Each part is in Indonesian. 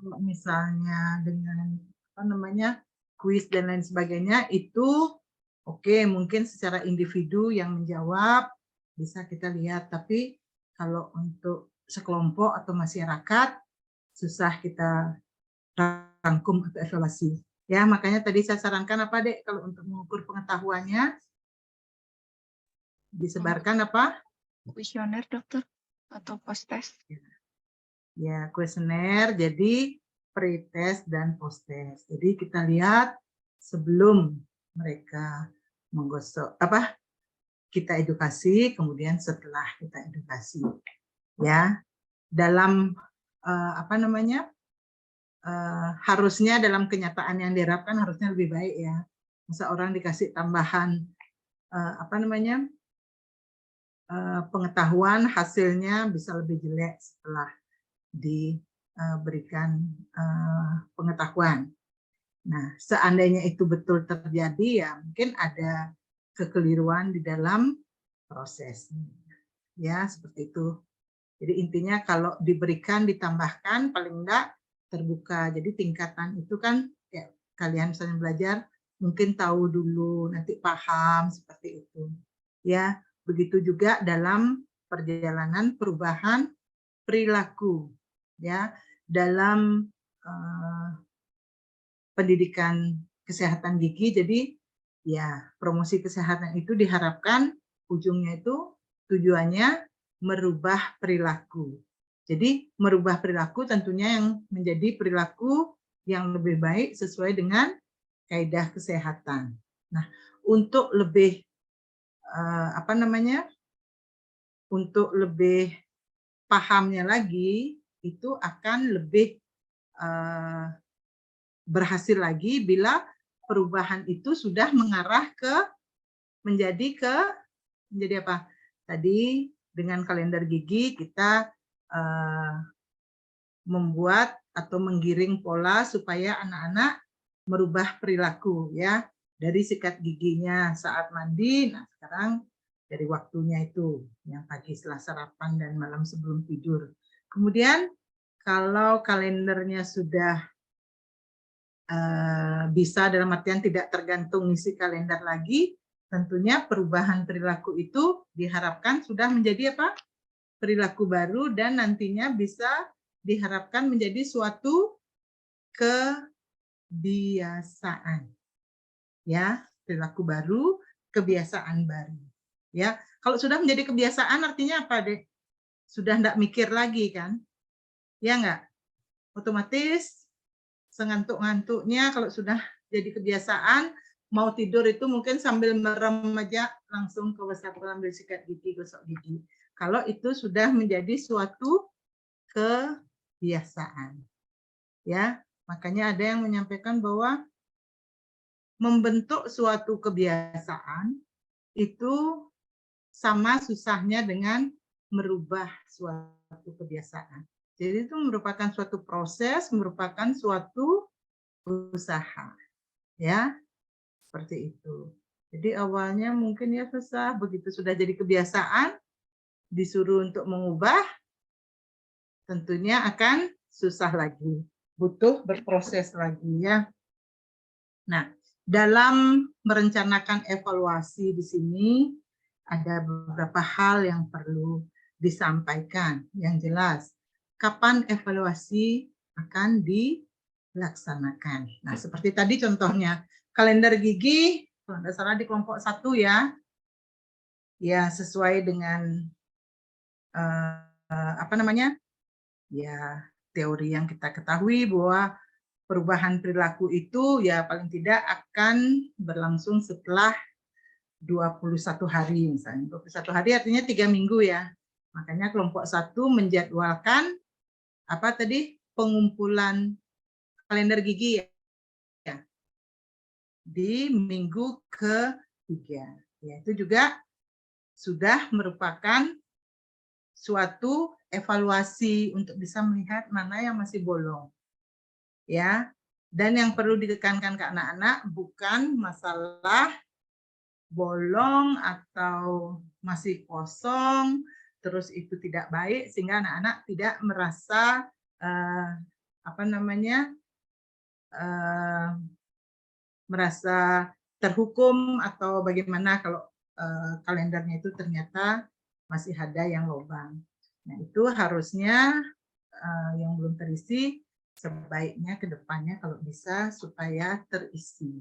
kalau misalnya dengan apa namanya kuis dan lain sebagainya itu oke, mungkin secara individu yang menjawab bisa kita lihat, tapi kalau untuk sekelompok atau masyarakat susah kita rangkum atau evaluasi. Ya, makanya tadi saya sarankan apa, Dek, kalau untuk mengukur pengetahuannya disebarkan apa? Kuesioner, dokter, atau post-test? Ya, kuesioner, jadi pre-test dan post-test. Jadi kita lihat sebelum mereka menggosok apa kita edukasi, kemudian setelah kita edukasi. Ya, dalam apa namanya? Harusnya dalam kenyataan yang diharapkan harusnya lebih baik ya. Masa orang dikasih tambahan apa namanya? Pengetahuan hasilnya bisa lebih jelek setelah diberikan pengetahuan. Nah, seandainya itu betul terjadi ya mungkin ada kekeliruan di dalam proses. Ya, seperti itu. Jadi intinya kalau diberikan ditambahkan paling enggak terbuka. Jadi tingkatan itu kan ya kalian misalnya belajar mungkin tahu dulu, nanti paham seperti itu. Ya, begitu juga dalam perjalanan perubahan perilaku ya dalam pendidikan kesehatan gigi. Jadi ya promosi kesehatan itu diharapkan ujungnya itu tujuannya merubah perilaku. Jadi merubah perilaku tentunya yang menjadi perilaku yang lebih baik sesuai dengan kaidah kesehatan. Nah, untuk lebih apa namanya? Untuk lebih pahamnya lagi itu akan lebih berhasil lagi bila perubahan itu sudah mengarah ke menjadi apa? Tadi dengan kalender gigi kita membuat atau menggiring pola supaya anak-anak merubah perilaku ya dari sikat giginya saat mandi. Nah, sekarang dari waktunya itu yang pagi setelah sarapan dan malam sebelum tidur. Kemudian kalau kalendernya sudah bisa dalam artian tidak tergantung isi kalender lagi, tentunya perubahan perilaku itu diharapkan sudah menjadi apa? Perilaku baru dan nantinya bisa diharapkan menjadi suatu kebiasaan. Ya, perilaku baru, kebiasaan baru. Ya, kalau sudah menjadi kebiasaan artinya apa, Dek? Sudah enggak mikir lagi kan? Ya enggak? Otomatis sengantuk-ngantuknya kalau sudah jadi kebiasaan mau tidur itu mungkin sambil merem aja langsung ke wastafel ambil sikat gigi, gosok gigi. Kalau itu sudah menjadi suatu kebiasaan. Ya, makanya ada yang menyampaikan bahwa membentuk suatu kebiasaan itu sama susahnya dengan merubah suatu kebiasaan. Jadi itu merupakan suatu proses, merupakan suatu usaha. Ya, seperti itu. Jadi awalnya mungkin ya susah, begitu sudah jadi kebiasaan, disuruh untuk mengubah, tentunya akan susah lagi. Butuh berproses lagi ya. Nah, dalam merencanakan evaluasi di sini ada beberapa hal yang perlu disampaikan. Yang jelas, kapan evaluasi akan dilaksanakan. Nah, seperti tadi contohnya, kalender gigi, kalau tidak salah di kelompok 1 ya, ya sesuai dengan apa namanya, ya teori yang kita ketahui bahwa perubahan perilaku itu ya paling tidak akan berlangsung setelah 21 hari misalnya. 21 hari artinya 3 minggu ya. Makanya kelompok 1 menjadwalkan apa tadi? Pengumpulan kalender gigi ya. Di minggu ke-3. Ya, itu juga sudah merupakan suatu evaluasi untuk bisa melihat mana yang masih bolong. Ya. Dan yang perlu ditekankan ke anak-anak bukan masalah bolong atau masih kosong, terus itu tidak baik sehingga anak-anak tidak merasa apa namanya, merasa terhukum atau bagaimana kalau kalendernya itu ternyata masih ada yang lubang. Nah, itu harusnya yang belum terisi sebaiknya ke depannya kalau bisa supaya terisi.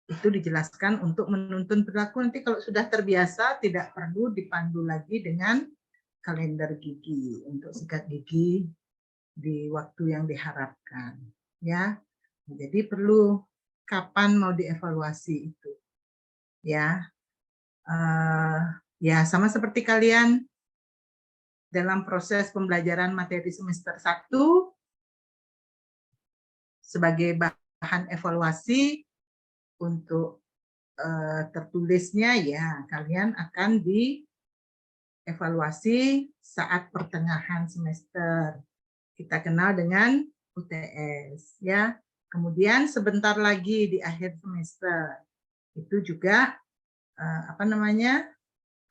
Itu dijelaskan untuk menuntun perilaku. Nanti kalau sudah terbiasa tidak perlu dipandu lagi dengan kalender gigi untuk sikat gigi di waktu yang diharapkan, ya. Jadi perlu kapan mau dievaluasi itu, ya. Ya sama seperti kalian dalam proses pembelajaran materi semester 1 sebagai bahan evaluasi untuk tertulisnya, ya kalian akan dievaluasi saat pertengahan semester. Kita kenal dengan UTS, ya. Kemudian sebentar lagi di akhir semester itu juga apa namanya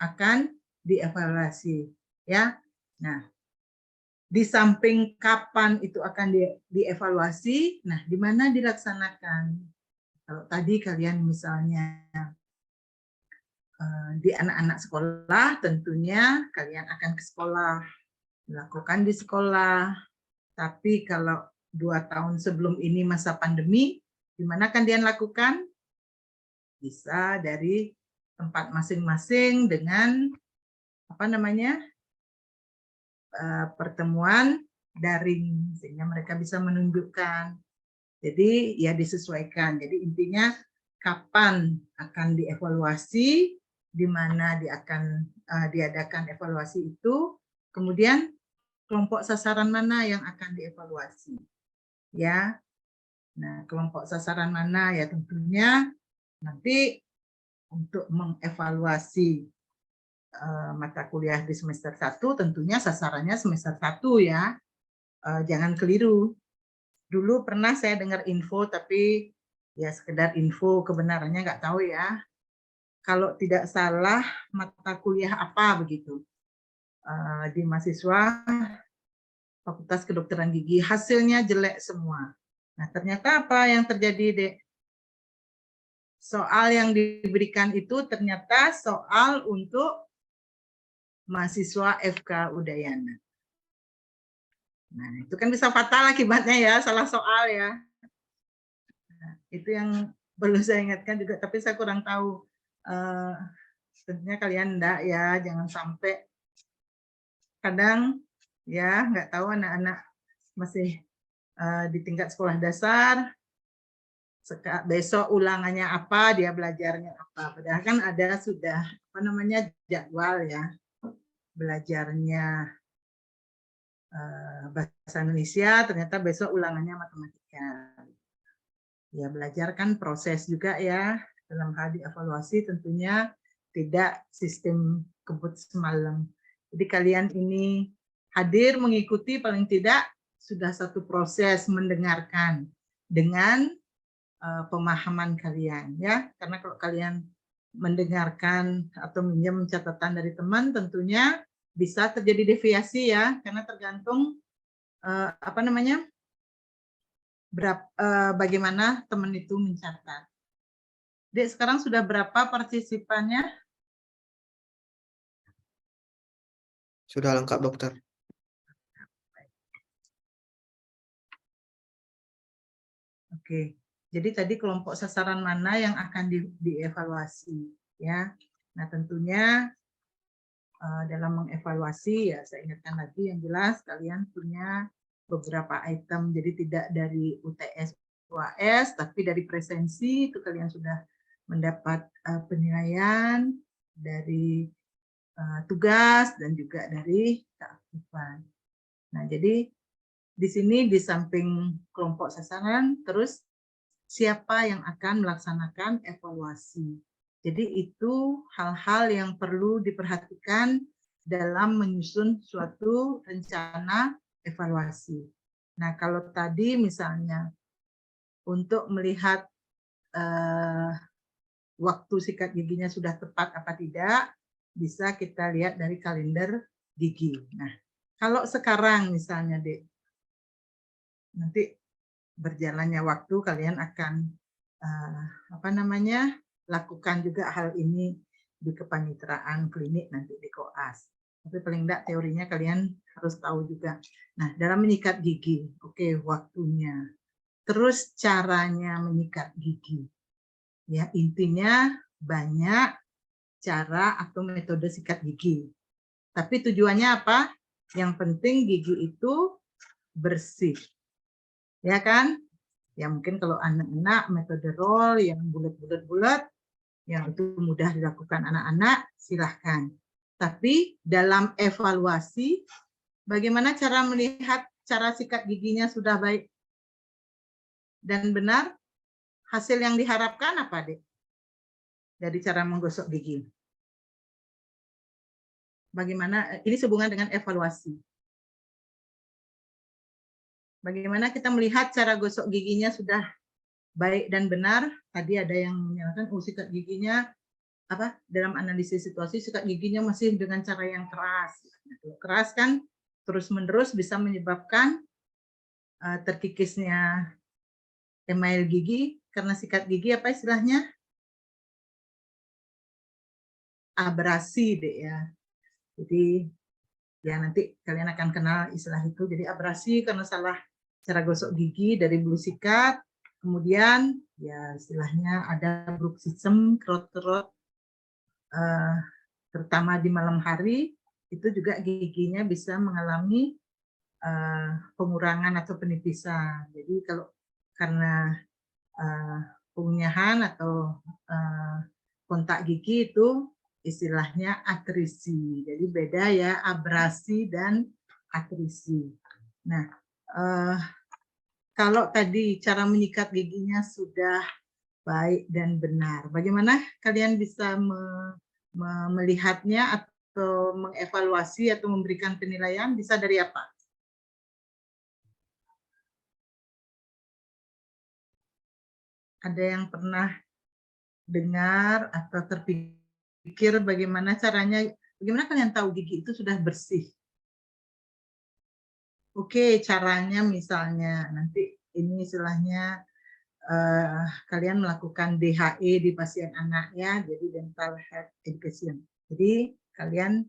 akan dievaluasi, ya. Nah, di samping kapan itu akan dievaluasi, nah di mana dilaksanakan. Kalau tadi kalian misalnya di anak-anak sekolah, tentunya kalian akan ke sekolah, melakukan di sekolah. Tapi kalau 2 tahun sebelum ini masa pandemi, di mana kan dia lakukan? Bisa dari tempat masing-masing dengan apa namanya pertemuan daring, sehingga mereka bisa menunjukkan. Jadi ya disesuaikan. Jadi intinya kapan akan dievaluasi, di mana akan diadakan evaluasi itu, kemudian kelompok sasaran mana yang akan dievaluasi, ya. Nah, kelompok sasaran mana ya tentunya nanti untuk mengevaluasi mata kuliah di semester 1 tentunya sasarannya semester 1 ya. Jangan keliru. Dulu pernah saya dengar info tapi ya sekedar info, kebenarannya nggak tahu ya. Kalau tidak salah mata kuliah apa begitu di mahasiswa Fakultas Kedokteran Gigi hasilnya jelek semua. Nah, ternyata apa yang terjadi, Dek? Soal yang diberikan itu ternyata soal untuk mahasiswa FK Udayana. Nah, itu kan bisa fatal akibatnya ya, salah soal ya. Nah, itu yang perlu saya ingatkan juga, tapi saya kurang tahu. Tentunya kalian enggak ya, jangan sampai kadang ya nggak tahu anak-anak masih di tingkat sekolah dasar, besok ulangannya apa, dia belajarnya apa. Padahal kan ada sudah apa namanya jadwal ya belajarnya bahasa Indonesia, ternyata besok ulangannya matematika. Ya belajar kan proses juga ya, dalam hal dievaluasi tentunya tidak sistem kebut semalam. Jadi kalian ini hadir mengikuti paling tidak sudah satu proses mendengarkan dengan pemahaman kalian ya, karena kalau kalian mendengarkan atau minjem catatan dari teman tentunya bisa terjadi deviasi ya, karena tergantung apa namanya bagaimana teman itu mencatat. Dek, sekarang sudah berapa partisipannya? Sudah lengkap, dokter. Oke, jadi tadi kelompok sasaran mana yang akan dievaluasi, ya. Nah, tentunya dalam mengevaluasi ya saya ingatkan lagi yang jelas kalian punya beberapa item, jadi tidak dari UTS UAS tapi dari presensi itu kalian sudah mendapat penilaian dari tugas dan juga dari keaktifan. Nah, jadi di sini di samping kelompok sasaran, terus siapa yang akan melaksanakan evaluasi. Jadi itu hal-hal yang perlu diperhatikan dalam menyusun suatu rencana evaluasi. Nah, kalau tadi misalnya untuk melihat waktu sikat giginya sudah tepat apa tidak, bisa kita lihat dari kalender gigi. Nah, kalau sekarang misalnya, Dek, nanti berjalannya waktu kalian akan lakukan juga hal ini di kepaniteraan klinik nanti di koas. Tapi paling enggak teorinya kalian harus tahu juga. Nah, dalam menyikat gigi, oke, waktunya. Terus caranya menyikat gigi. Ya, intinya banyak cara atau metode sikat gigi. Tapi tujuannya apa? Yang penting gigi itu bersih. Ya kan? Ya mungkin kalau anak-anak metode roll yang bulat-bulat-bulat, yang itu mudah dilakukan anak-anak, silahkan. Tapi dalam evaluasi, bagaimana cara melihat cara sikat giginya sudah baik dan benar? Hasil yang diharapkan apa, Dek? Dari cara menggosok gigi. Bagaimana, ini sehubungan dengan evaluasi. Bagaimana kita melihat cara gosok giginya sudah baik dan benar? Tadi ada yang menyatakan, sikat giginya dalam analisis situasi sikat giginya masih dengan cara yang keras. Keras kan terus-menerus bisa menyebabkan terkikisnya email gigi karena sikat gigi apa istilahnya? Abrasi, Dek ya. Jadi ya nanti kalian akan kenal istilah itu. Jadi abrasi karena salah cara gosok gigi dari bulu sikat. Kemudian ya istilahnya ada bruxism, kerot-kerot terutama di malam hari, itu juga giginya bisa mengalami pengurangan atau penipisan. Jadi kalau karena pengunyahan atau kontak gigi itu istilahnya atrisi. Jadi beda ya abrasi dan atrisi. Nah, kalau tadi cara menyikat giginya sudah baik dan benar, bagaimana kalian bisa melihatnya atau mengevaluasi atau memberikan penilaian? Bisa dari apa? Ada yang pernah dengar atau terpikir bagaimana caranya, bagaimana kalian tahu gigi itu sudah bersih? Oke, caranya misalnya nanti ini istilahnya kalian melakukan DHE di pasien anak ya, jadi dental health education. Jadi kalian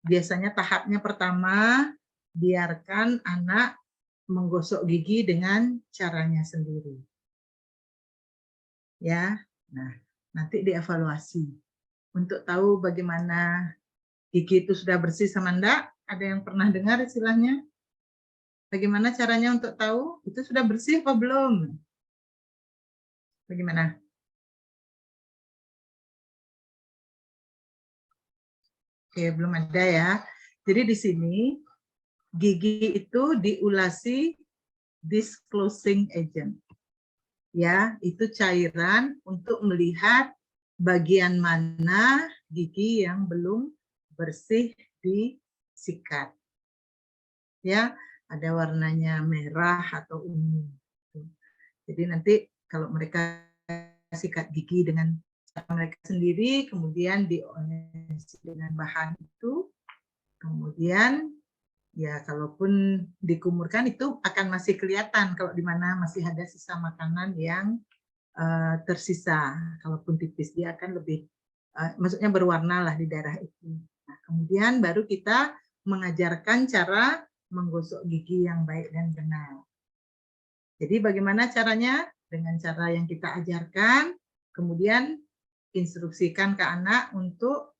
biasanya tahapnya pertama biarkan anak menggosok gigi dengan caranya sendiri. Ya. Nah, nanti dievaluasi untuk tahu bagaimana gigi itu sudah bersih sama enggak. Ada yang pernah dengar istilahnya? Bagaimana caranya untuk tahu itu sudah bersih apa belum? Bagaimana? Oke, belum ada ya. Jadi di sini gigi itu diulasi disclosing agent. Ya, itu cairan untuk melihat bagian mana gigi yang belum bersih disikat. Ya, ada warnanya merah atau ungu. Jadi nanti kalau mereka sikat gigi dengan cara mereka sendiri, kemudian diolesi dengan bahan itu, kemudian ya kalaupun dikumurkan itu akan masih kelihatan kalau di mana masih ada sisa makanan yang tersisa. Kalaupun tipis dia akan lebih maksudnya berwarna lah di daerah itu. Nah, kemudian baru kita mengajarkan cara menggosok gigi yang baik dan benar. Jadi bagaimana caranya? Dengan cara yang kita ajarkan, kemudian instruksikan ke anak untuk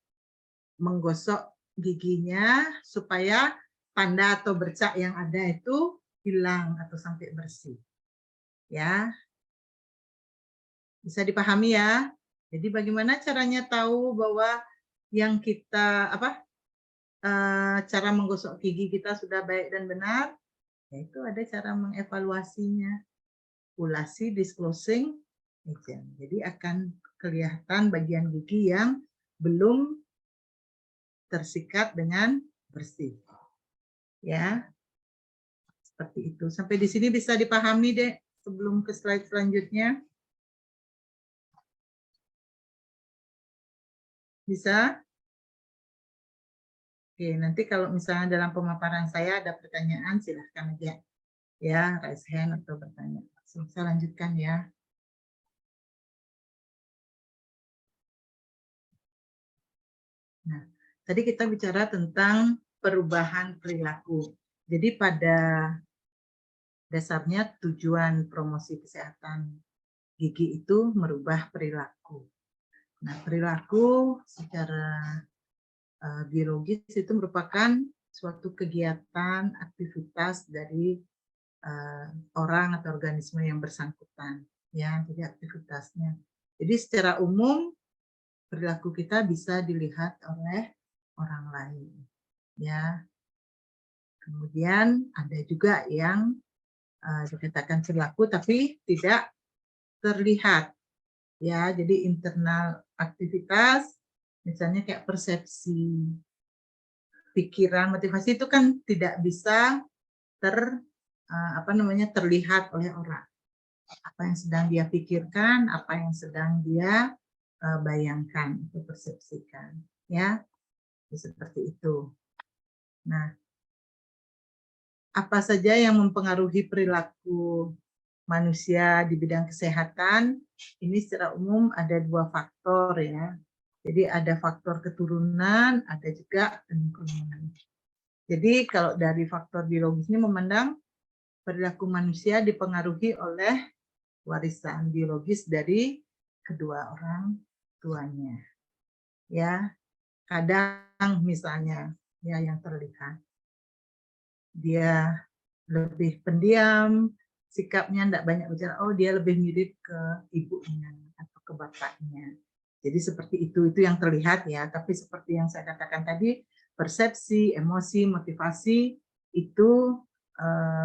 menggosok giginya supaya tanda atau bercak yang ada itu hilang atau sampai bersih. Ya. Bisa dipahami ya? Jadi bagaimana caranya tahu bahwa yang kita cara menggosok gigi kita sudah baik dan benar? Yaitu ada cara mengevaluasinya. Ulasi disclosing agent. Jadi akan kelihatan bagian gigi yang belum tersikat dengan bersih. Ya. Seperti itu. Sampai di sini bisa dipahami, Dek, sebelum ke slide selanjutnya. Bisa? Oke, nanti kalau misalnya dalam pemaparan saya ada pertanyaan, silahkan aja ya, raise hand atau bertanya. Saya lanjutkan ya. Nah, tadi kita bicara tentang perubahan perilaku. Jadi pada dasarnya tujuan promosi kesehatan gigi itu merubah perilaku. Nah, perilaku secara biologis itu merupakan suatu kegiatan, aktivitas dari orang atau organisme yang bersangkutan, ya. Jadi aktivitasnya. Jadi secara umum perilaku kita bisa dilihat oleh orang lain, ya. Kemudian ada juga yang dikatakan perilaku tapi tidak terlihat, ya. Jadi internal aktivitas, misalnya kayak persepsi, pikiran, motivasi itu kan tidak bisa terlihat oleh orang. Apa yang sedang dia pikirkan, apa yang sedang dia bayangkan atau persepsikan, ya. Seperti itu. Nah, apa saja yang mempengaruhi perilaku manusia di bidang kesehatan? Ini secara umum ada 2 faktor, ya. Jadi ada faktor keturunan, ada juga lingkungan. Jadi kalau dari faktor biologis ini memandang perilaku manusia dipengaruhi oleh warisan biologis dari kedua orang tuanya. Ya, kadang misalnya ya yang terlihat dia lebih pendiam, sikapnya tidak banyak bicara, oh dia lebih mirip ke ibunya atau ke bapaknya. Jadi seperti itu yang terlihat, ya. Tapi seperti yang saya katakan tadi, persepsi, emosi, motivasi itu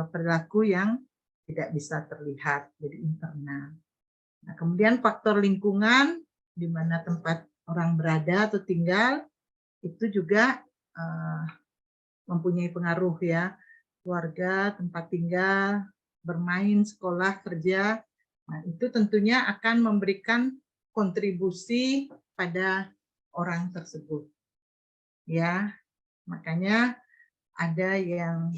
perilaku yang tidak bisa terlihat, jadi internal. Nah, kemudian faktor lingkungan, di mana tempat orang berada atau tinggal, itu juga mempunyai pengaruh, ya. Keluarga, tempat tinggal, bermain, sekolah, kerja, nah, itu tentunya akan memberikan kontribusi pada orang tersebut, ya. Makanya ada yang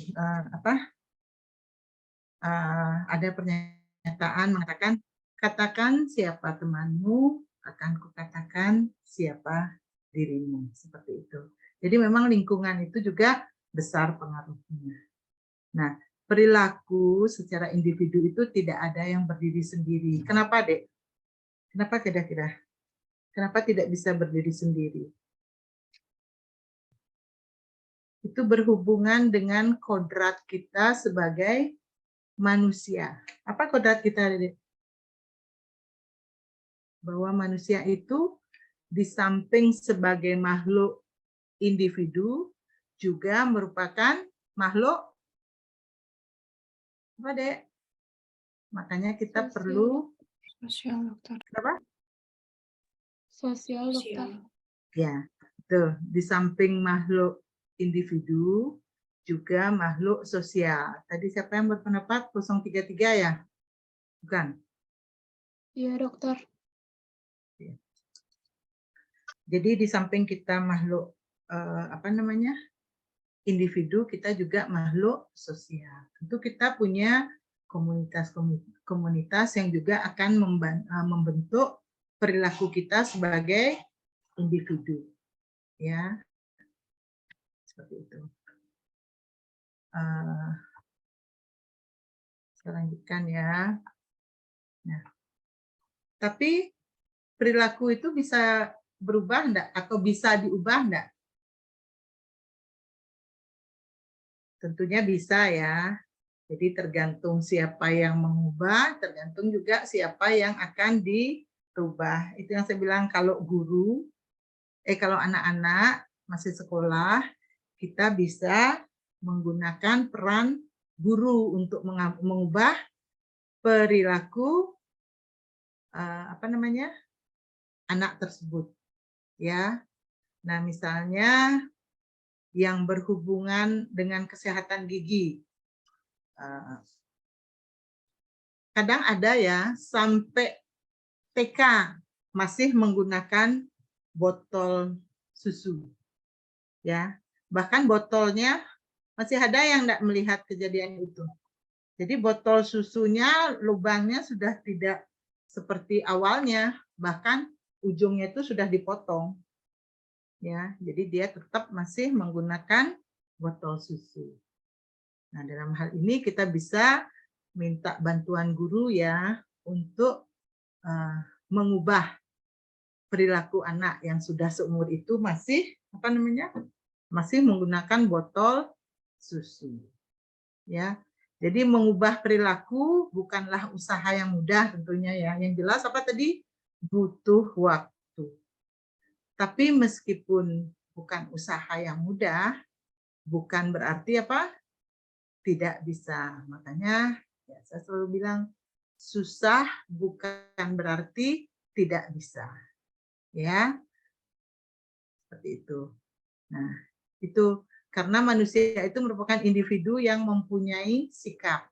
ada pernyataan mengatakan, katakan siapa temanmu, akan kukatakan siapa dirimu, seperti itu. Jadi memang lingkungan itu juga besar pengaruhnya. Nah, perilaku secara individu itu tidak ada yang berdiri sendiri. Kenapa, Dek? Kenapa kira-kira? Kenapa tidak bisa berdiri sendiri? Itu berhubungan dengan kodrat kita sebagai manusia. Apa kodrat kita, Dek? Bahwa manusia itu di samping sebagai makhluk individu juga merupakan makhluk apa, Dek? Makanya kita Sosial. perlu Sosial, dokter. apa? Sosial, dokter. Ya, betul. Di samping makhluk individu juga makhluk sosial. Tadi siapa yang berpendapat 033 ya? Bukan. Iya, dokter. Jadi di samping kita makhluk individu, kita juga makhluk sosial. Tentu kita punya komunitas yang juga akan membentuk perilaku kita sebagai individu, ya, seperti itu. Saya lanjutkan, ya. Nah, tapi perilaku itu bisa berubah enggak atau bisa diubah enggak? Tentunya bisa, ya. Jadi tergantung siapa yang mengubah, tergantung juga siapa yang akan dirubah. Itu yang saya bilang, kalau kalau anak-anak masih sekolah, kita bisa menggunakan peran guru untuk mengubah perilaku anak tersebut, ya. Nah, misalnya yang berhubungan dengan kesehatan gigi. Kadang ada, ya, sampai TK masih menggunakan botol susu, ya. Bahkan botolnya masih ada yang tidak melihat kejadian itu. Jadi botol susunya lubangnya sudah tidak seperti awalnya, bahkan ujungnya itu sudah dipotong. Ya, jadi dia tetap masih menggunakan botol susu. Nah, dalam hal ini kita bisa minta bantuan guru ya untuk mengubah perilaku anak yang sudah seumur itu masih masih menggunakan botol susu. Ya. Jadi mengubah perilaku bukanlah usaha yang mudah tentunya ya. Yang jelas apa tadi? Butuh waktu. Tapi meskipun bukan usaha yang mudah, bukan berarti apa? Tidak bisa. Makanya ya, saya selalu bilang susah bukan berarti tidak bisa. Ya. Seperti itu. Nah, itu karena manusia itu merupakan individu yang mempunyai sikap.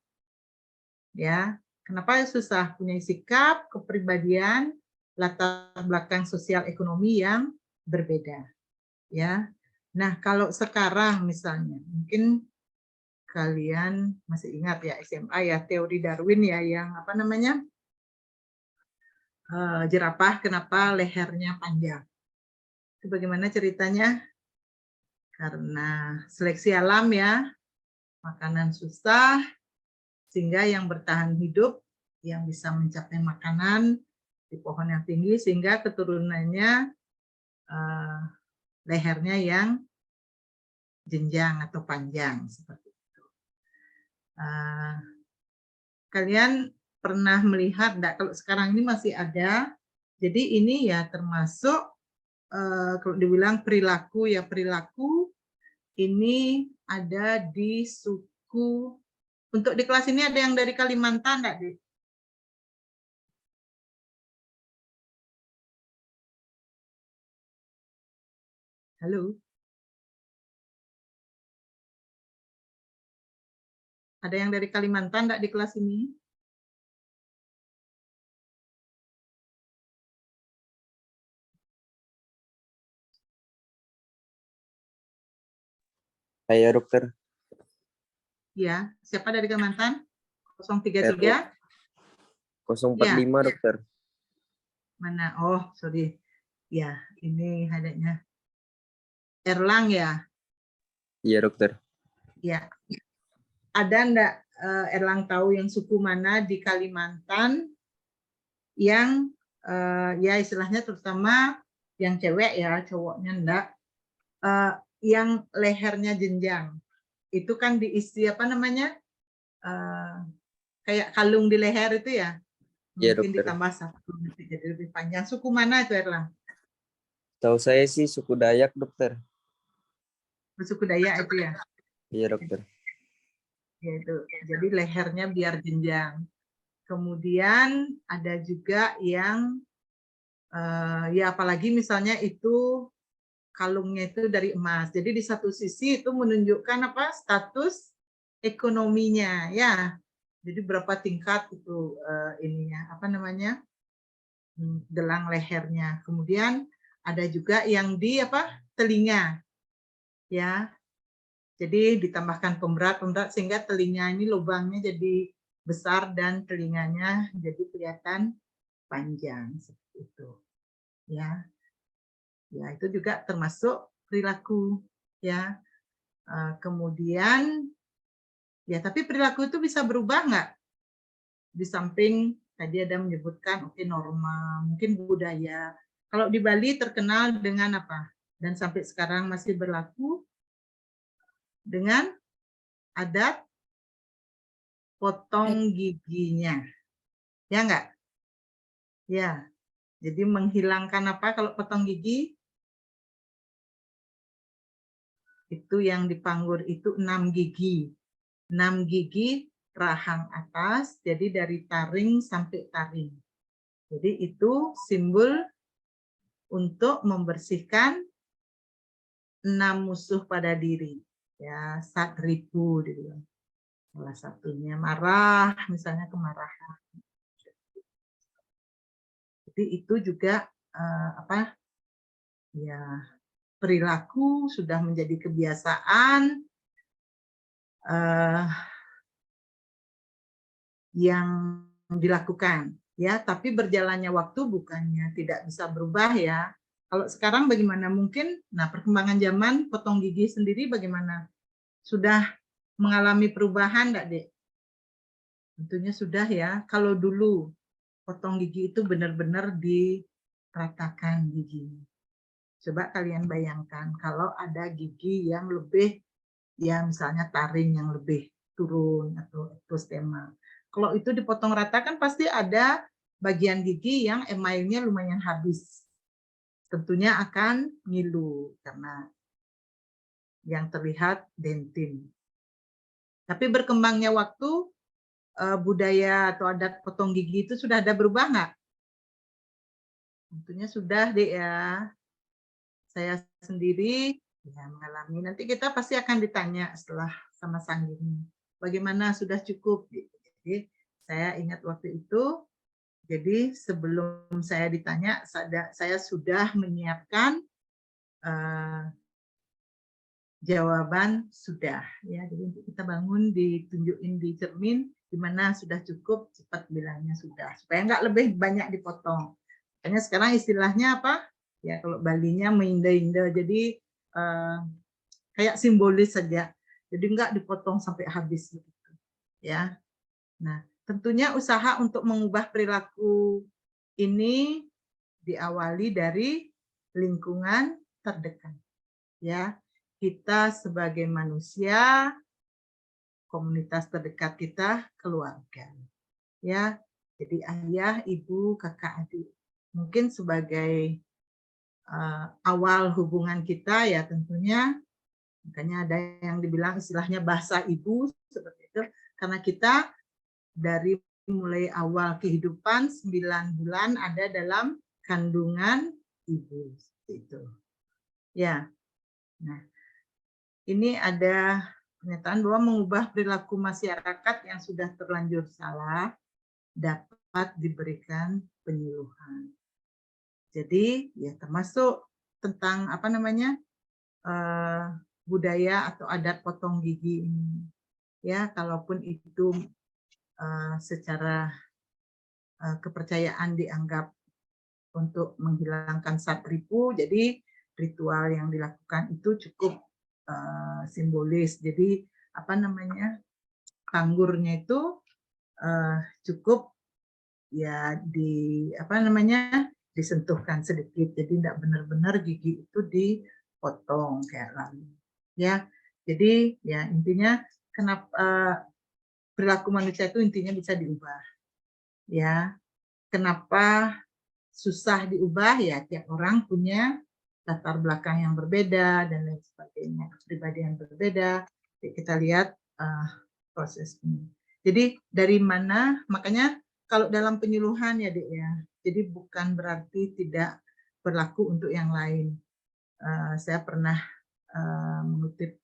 Ya, kenapa susah? Punya sikap, kepribadian, latar belakang sosial ekonomi yang berbeda. Ya. Nah, kalau sekarang misalnya, mungkin kalian masih ingat ya SMA ya teori Darwin ya yang jerapah kenapa lehernya panjang. Itu bagaimana ceritanya? Karena seleksi alam ya, makanan susah, sehingga yang bertahan hidup, yang bisa mencapai makanan di pohon yang tinggi, sehingga keturunannya lehernya yang jenjang atau panjang. Seperti itu. Kalian pernah melihat, enggak, kalau sekarang ini masih ada, jadi ini ya termasuk, kalau dibilang perilaku, ya perilaku ini ada di suku, untuk di kelas ini ada yang dari Kalimantan enggak, Dik? Halo? Ada yang dari Kalimantan enggak di kelas ini? Saya dokter. Ya, siapa dari Kalimantan? 033? 045 dokter. Mana? Oh, sorry. Ya, ini adanya. Erlang ya? Iya dokter. Ya. Ada enggak Erlang tahu yang suku mana di Kalimantan yang ya istilahnya terutama yang cewek ya, cowoknya enggak, yang lehernya jenjang. Itu kan diisi kayak kalung di leher itu ya, Iya mungkin dokter. ditambah satu jadi lebih panjang. Suku mana itu Erlang? Tahu saya sih suku Dayak dokter. Suku Dayak itu ya? Iya dokter. Ya itu. Jadi lehernya biar jenjang. Kemudian ada juga yang ya apalagi misalnya itu kalungnya itu dari emas. Jadi di satu sisi itu menunjukkan status ekonominya ya. Jadi berapa tingkat itu gelang lehernya. Kemudian ada juga yang di telinga ya. Jadi ditambahkan pemberat sehingga telinga ini lubangnya jadi besar dan telinganya jadi kelihatan panjang seperti itu. Ya. Ya, itu juga termasuk perilaku ya. Kemudian ya tapi perilaku itu bisa berubah nggak? Di samping tadi ada menyebutkan norma, mungkin budaya. Kalau di Bali terkenal dengan apa? Dan sampai sekarang masih berlaku dengan adat potong giginya. Ya enggak? Ya. Jadi menghilangkan apa kalau potong gigi? Itu yang dipanggur itu 6 gigi. 6 gigi rahang atas, jadi dari taring sampai taring. Jadi itu simbol untuk membersihkan 6 musuh pada diri. Ya, Satripu dibilang. Salah satunya marah, misalnya kemarahan. Jadi itu juga ya perilaku sudah menjadi kebiasaan yang dilakukan ya, tapi berjalannya waktu bukannya tidak bisa berubah ya. Kalau sekarang bagaimana mungkin? Nah, perkembangan zaman potong gigi sendiri bagaimana? Sudah mengalami perubahan enggak, Dek? Tentunya sudah ya. Kalau dulu potong gigi itu benar-benar diratakan giginya. Coba kalian bayangkan kalau ada gigi yang lebih, ya misalnya taring yang lebih turun atau ekostema. Kalau itu dipotong rata kan pasti ada bagian gigi yang emailnya lumayan habis. Tentunya akan ngilu karena yang terlihat dentin. Tapi berkembangnya waktu, budaya atau adat potong gigi itu sudah ada berubah nggak? Tentunya sudah, Dek ya. Saya sendiri ya mengalami. Nanti kita pasti akan ditanya setelah sama sang guru, bagaimana sudah cukup? Jadi saya ingat waktu itu. Jadi sebelum saya ditanya, saya sudah menyiapkan jawaban sudah. Ya, jadi untuk kita bangun ditunjukin di cermin di mana sudah cukup, cepat bilangnya sudah. Supaya nggak lebih banyak dipotong. Makanya sekarang istilahnya apa? Ya kalau Balinya meinda-inda. Jadi kayak simbolis saja. Jadi nggak dipotong sampai habis begitu. Ya. Nah, tentunya usaha untuk mengubah perilaku ini diawali dari lingkungan terdekat. Ya, kita sebagai manusia, komunitas terdekat kita, keluarga. Ya, jadi ayah, ibu, kakak, adik. Mungkin sebagai awal hubungan kita ya tentunya, makanya ada yang dibilang istilahnya bahasa ibu seperti itu, karena kita dari mulai awal kehidupan 9 bulan ada dalam kandungan ibu seperti itu. Ya. Nah, ini ada pernyataan bahwa mengubah perilaku masyarakat yang sudah terlanjur salah dapat diberikan penyuluhan. Jadi ya termasuk tentang apa namanya budaya atau adat potong gigi ini. Ya, kalaupun itu secara kepercayaan dianggap untuk menghilangkan satripu, jadi ritual yang dilakukan itu cukup simbolis. Jadi apa namanya kanggurnya itu cukup ya disentuhkan sedikit, jadi tidak benar-benar gigi itu dipotong kayak lalu ya. Jadi ya intinya kenapa perilaku manusia itu intinya bisa diubah ya. Kenapa susah diubah ya, tiap orang punya latar belakang yang berbeda dan lain sebagainya, kepribadian berbeda. Jadi kita lihat proses ini. Jadi dari mana, makanya kalau dalam penyuluhan ya Dek ya, jadi bukan berarti tidak berlaku untuk yang lain. Saya pernah mengutip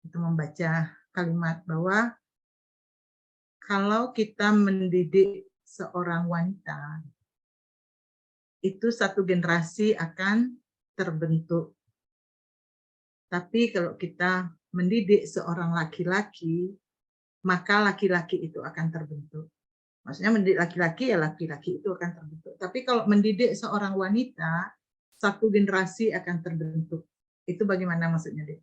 itu, membaca kalimat bahwa kalau kita mendidik seorang wanita, itu satu generasi akan terbentuk. Tapi kalau kita mendidik seorang laki-laki, maka laki-laki itu akan terbentuk. Maksudnya mendidik laki-laki, ya laki-laki itu akan terbentuk. Tapi kalau mendidik seorang wanita, satu generasi akan terbentuk. Itu bagaimana maksudnya, Dek?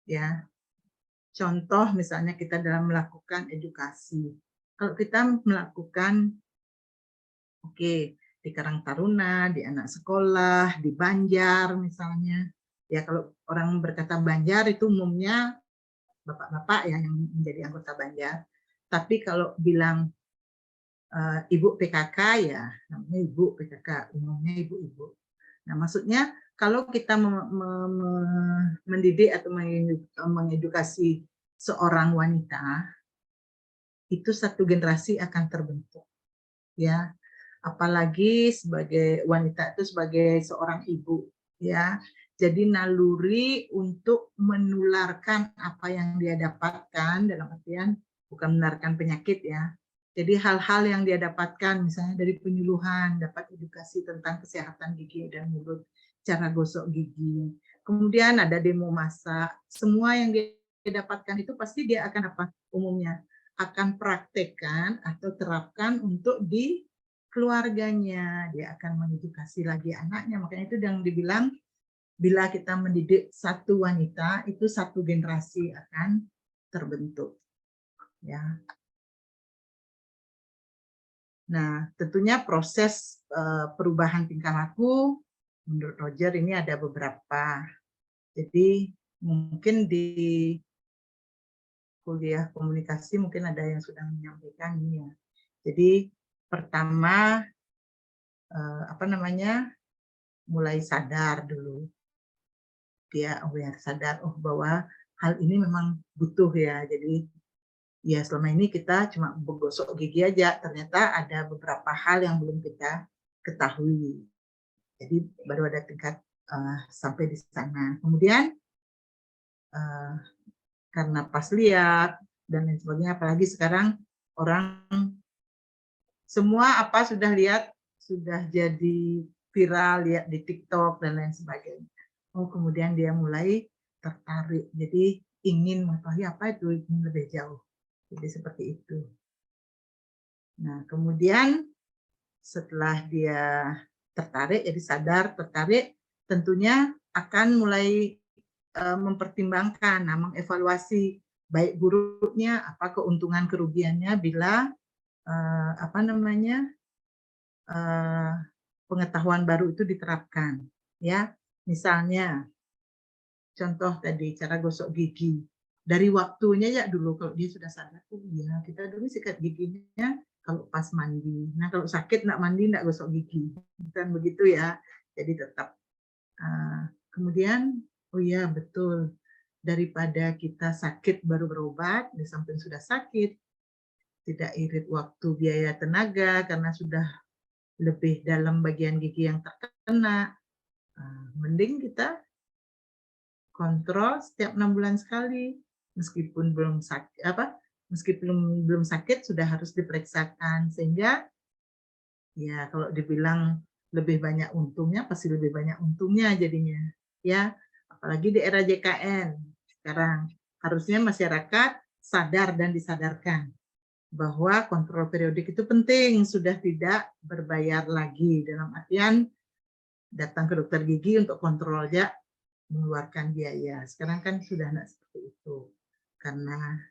Ya. Contoh misalnya kita dalam melakukan edukasi. Kalau kita melakukan di Karang Taruna, di anak sekolah, di Banjar misalnya. Ya kalau orang berkata Banjar itu umumnya bapak-bapak ya yang menjadi anggota Banjar. Tapi kalau bilang ibu PKK ya namanya ibu PKK, umumnya ibu-ibu. Nah maksudnya kalau kita mendidik atau mengedukasi seorang wanita, itu satu generasi akan terbentuk. Ya, apalagi sebagai wanita itu sebagai seorang ibu, ya. Jadi naluri untuk menularkan apa yang dia dapatkan, dalam artian bukan menularkan penyakit ya. Jadi hal-hal yang dia dapatkan misalnya dari penyuluhan, dapat edukasi tentang kesehatan gigi dan mulut, cara gosok gigi. Kemudian ada demo masak, semua yang dia dapatkan itu pasti dia akan apa? Umumnya akan praktekkan atau terapkan untuk di keluarganya. Dia akan mengedukasi lagi anaknya. Makanya itu yang dibilang bila kita mendidik satu wanita, itu satu generasi akan terbentuk. Ya. Nah, tentunya proses perubahan tingkah laku menurut Roger ini ada beberapa. Jadi mungkin di kuliah komunikasi mungkin ada yang sudah menyampaikan ini ya. Jadi pertama mulai sadar dulu. Dia aware, sadar bahwa hal ini memang butuh ya. Jadi ya selama ini kita cuma bergosok gigi aja, ternyata ada beberapa hal yang belum kita ketahui. Jadi baru ada tingkat sampai di sana. Kemudian karena pas lihat dan lain sebagainya, apalagi sekarang orang semua apa sudah lihat, sudah jadi viral, lihat di TikTok dan lain sebagainya. Kemudian dia mulai tertarik, jadi ingin mengetahui apa itu, ingin lebih jauh. Jadi seperti itu. Nah, kemudian setelah dia tertarik, jadi sadar, tertarik, tentunya akan mulai mempertimbangkan, mengevaluasi baik buruknya, apa keuntungan kerugiannya bila pengetahuan baru itu diterapkan. Ya, misalnya contoh tadi cara gosok gigi. Dari waktunya ya dulu kalau dia sudah sadar, iya kita dulu sikat giginya kalau pas mandi. Nah kalau sakit nggak mandi nggak gosok gigi, bukan begitu ya. Jadi tetap. Kemudian, oh iya betul, daripada kita sakit baru berobat, di samping sudah sakit, tidak irit waktu, biaya, tenaga karena sudah lebih dalam bagian gigi yang terkena, mending kita kontrol setiap 6 bulan sekali, meskipun belum sakit sudah harus diperiksakan, sehingga ya kalau dibilang lebih banyak untungnya pasti lebih banyak untungnya jadinya ya, apalagi di era JKN sekarang harusnya masyarakat sadar dan disadarkan bahwa kontrol periodik itu penting, sudah tidak berbayar lagi dalam artian datang ke dokter gigi untuk kontrol aja mengeluarkan biaya. Sekarang kan sudah tidak seperti itu karena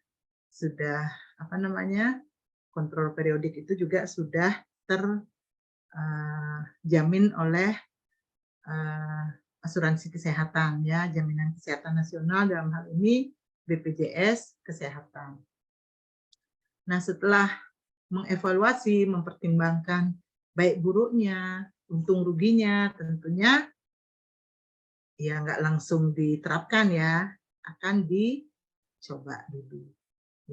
sudah kontrol periodik itu juga sudah terjamin oleh asuransi kesehatan ya, jaminan kesehatan nasional dalam hal ini BPJS Kesehatan. Nah, setelah mengevaluasi, mempertimbangkan baik buruknya, untung ruginya, tentunya ya nggak langsung diterapkan ya, akan dicoba dulu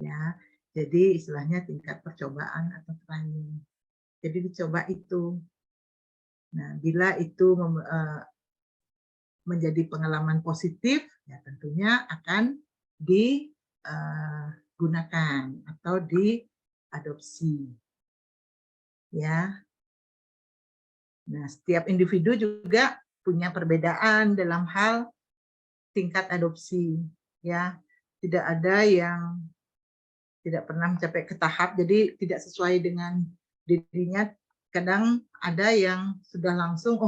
ya. Jadi istilahnya tingkat percobaan atau training. Jadi dicoba itu. Nah, bila itu menjadi pengalaman positif, ya tentunya akan digunakan atau diadopsi. Ya. Nah, setiap individu juga punya perbedaan dalam hal tingkat adopsi, ya. Tidak ada yang tidak pernah mencapai ke tahap, jadi tidak sesuai dengan dirinya. Kadang ada yang sudah langsung,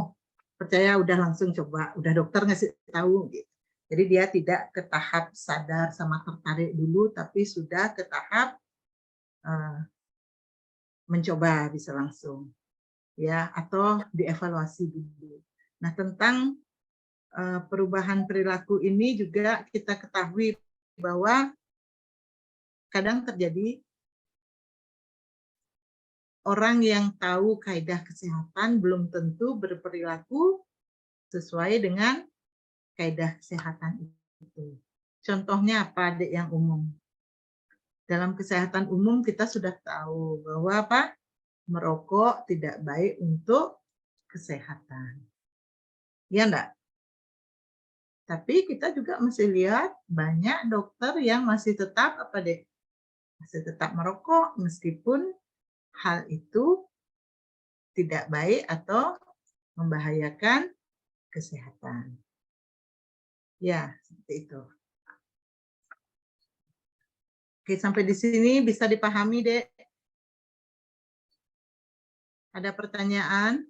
percaya udah langsung coba, udah dokter ngasih tahu gitu. Jadi dia tidak ke tahap sadar sama tertarik dulu, tapi sudah ke tahap mencoba bisa langsung, ya, atau dievaluasi dulu. Nah, tentang perubahan perilaku ini juga kita ketahui bahwa kadang terjadi orang yang tahu kaidah kesehatan belum tentu berperilaku sesuai dengan kaidah kesehatan itu. Contohnya apa, Dek, yang umum? Dalam kesehatan umum kita sudah tahu bahwa merokok tidak baik untuk kesehatan. Ya enggak? Tapi kita juga masih lihat banyak dokter yang masih tetap masih tetap merokok meskipun hal itu tidak baik atau membahayakan kesehatan. Ya, seperti itu. Oke, sampai di sini bisa dipahami, Dek? Ada pertanyaan?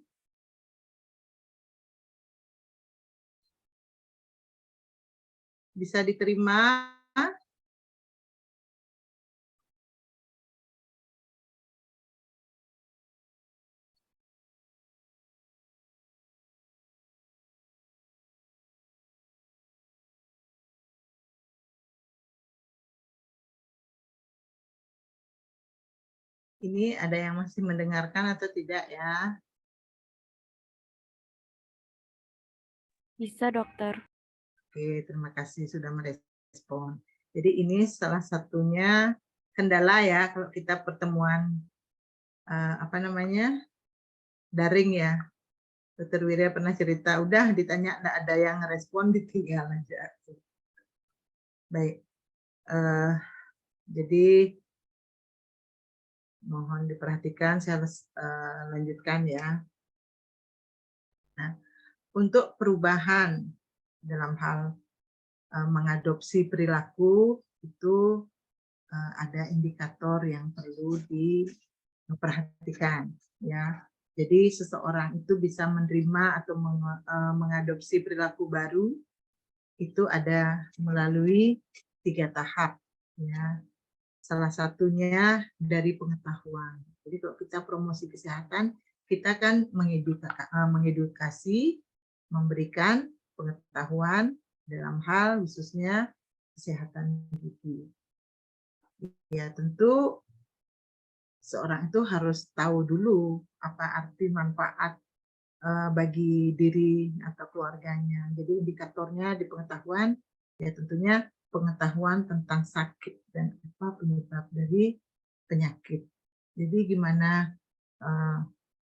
Bisa diterima? Ini ada yang masih mendengarkan atau tidak ya? Bisa, dokter. Oke, terima kasih sudah merespon. Jadi ini salah satunya kendala ya kalau kita pertemuan daring ya. Dokter Wirya pernah cerita, udah ditanya nggak ada yang respon, ditinggal aja. Baik, jadi mohon diperhatikan, saya harus lanjutkan ya. Nah, untuk perubahan dalam hal mengadopsi perilaku itu ada indikator yang perlu diperhatikan ya. Jadi seseorang itu bisa menerima atau mengadopsi perilaku baru itu ada melalui 3 tahap ya. Salah satunya dari pengetahuan. Jadi kalau kita promosi kesehatan, kita kan mengedukasi, memberikan pengetahuan dalam hal khususnya kesehatan gigi. Ya tentu seorang itu harus tahu dulu apa arti manfaat bagi diri atau keluarganya. Jadi indikatornya di pengetahuan, ya tentunya pengetahuan tentang sakit dan apa penyebab dari penyakit. Jadi gimana